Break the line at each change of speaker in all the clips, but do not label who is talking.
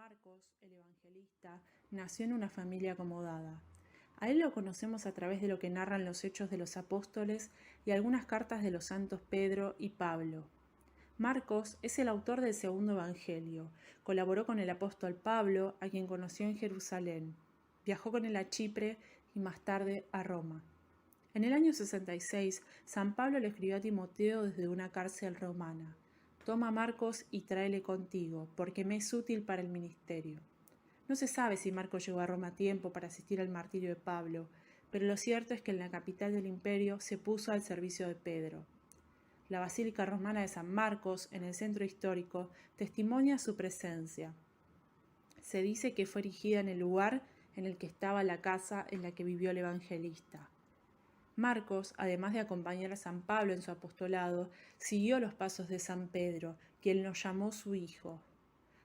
Marcos, el evangelista, nació en una familia acomodada. A él lo conocemos a través de lo que narran los Hechos de los Apóstoles y algunas cartas de los santos Pedro y Pablo. Marcos es el autor del segundo evangelio. Colaboró con el apóstol Pablo, a quien conoció en Jerusalén. Viajó con él a Chipre y más tarde a Roma. En el año 66, San Pablo le escribió a Timoteo desde una cárcel romana: «Toma a Marcos y tráele contigo, porque me es útil para el ministerio». No se sabe si Marcos llegó a Roma a tiempo para asistir al martirio de Pablo, pero lo cierto es que en la capital del imperio se puso al servicio de Pedro. La Basílica Romana de San Marcos, en el centro histórico, testimonia su presencia. Se dice que fue erigida en el lugar en el que estaba la casa en la que vivió el evangelista. Marcos, además de acompañar a San Pablo en su apostolado, siguió los pasos de San Pedro, quien lo llamó su hijo.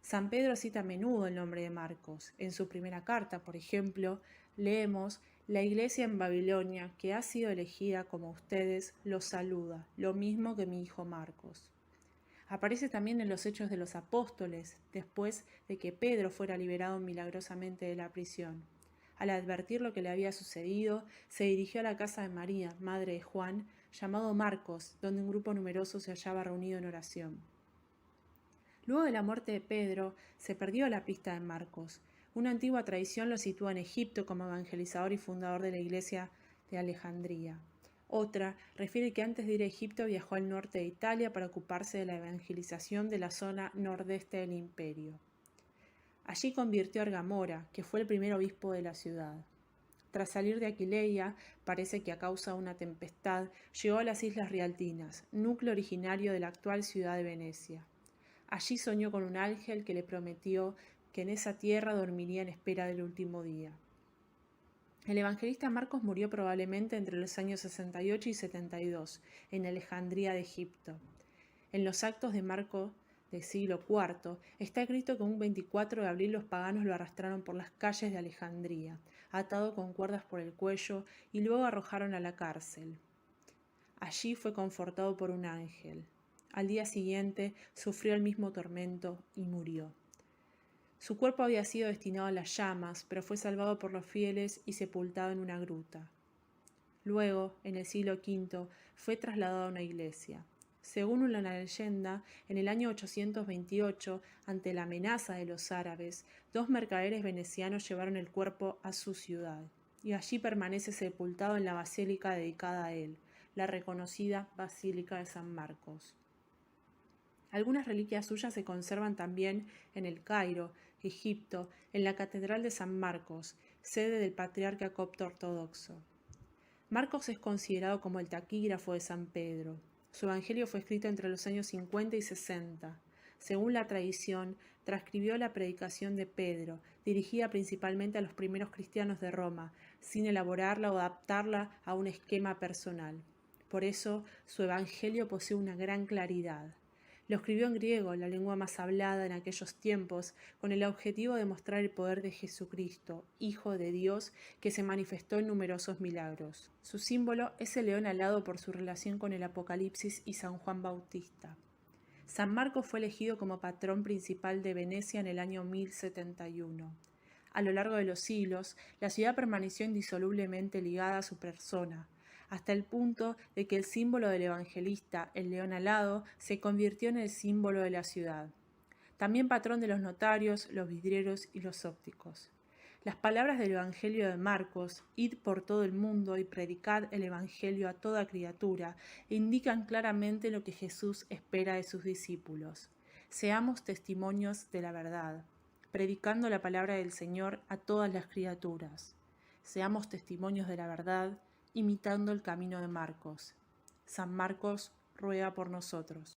San Pedro cita a menudo el nombre de Marcos. En su primera carta, por ejemplo, leemos: «La iglesia en Babilonia, que ha sido elegida como ustedes, los saluda, lo mismo que mi hijo Marcos». Aparece también en los Hechos de los Apóstoles, después de que Pedro fuera liberado milagrosamente de la prisión. Al advertir lo que le había sucedido, se dirigió a la casa de María, madre de Juan, llamado Marcos, donde un grupo numeroso se hallaba reunido en oración. Luego de la muerte de Pedro, se perdió la pista de Marcos. Una antigua tradición lo sitúa en Egipto como evangelizador y fundador de la iglesia de Alejandría. Otra refiere que antes de ir a Egipto viajó al norte de Italia para ocuparse de la evangelización de la zona nordeste del imperio. Allí convirtió a Argamora, que fue el primer obispo de la ciudad. Tras salir de Aquileia, parece que a causa de una tempestad, llegó a las Islas Rialtinas, núcleo originario de la actual ciudad de Venecia. Allí soñó con un ángel que le prometió que en esa tierra dormiría en espera del último día. El evangelista Marcos murió probablemente entre los años 68 y 72, en Alejandría de Egipto. En los actos de Marcos del siglo IV está escrito que un 24 de abril los paganos lo arrastraron por las calles de Alejandría, atado con cuerdas por el cuello, y luego arrojaron a la cárcel. Allí fue confortado por un ángel. Al día siguiente sufrió el mismo tormento y murió. Su cuerpo había sido destinado a las llamas, pero fue salvado por los fieles y sepultado en una gruta. Luego, en el siglo V, fue trasladado a una iglesia. Según una leyenda, en el año 828, ante la amenaza de los árabes, 2 mercaderes venecianos llevaron el cuerpo a su ciudad, y allí permanece sepultado en la basílica dedicada a él, la reconocida Basílica de San Marcos. Algunas reliquias suyas se conservan también en El Cairo, Egipto, en la Catedral de San Marcos, sede del patriarca copto ortodoxo. Marcos es considerado como el taquígrafo de San Pedro. Su evangelio fue escrito entre los años 50 y 60. Según la tradición, transcribió la predicación de Pedro, dirigida principalmente a los primeros cristianos de Roma, sin elaborarla o adaptarla a un esquema personal. Por eso, su evangelio posee una gran claridad. Lo escribió en griego, la lengua más hablada en aquellos tiempos, con el objetivo de mostrar el poder de Jesucristo, Hijo de Dios, que se manifestó en numerosos milagros. Su símbolo es el león alado por su relación con el Apocalipsis y San Juan Bautista. San Marcos fue elegido como patrón principal de Venecia en el año 1071. A lo largo de los siglos, la ciudad permaneció indisolublemente ligada a su persona, hasta el punto de que el símbolo del evangelista, el león alado, se convirtió en el símbolo de la ciudad. También patrón de los notarios, los vidrieros y los ópticos. Las palabras del Evangelio de Marcos, id por todo el mundo y predicad el Evangelio a toda criatura, indican claramente lo que Jesús espera de sus discípulos. Seamos testimonios de la verdad, predicando la palabra del Señor a todas las criaturas. Seamos testimonios de la verdad, imitando el camino de Marcos. San Marcos ruega por nosotros.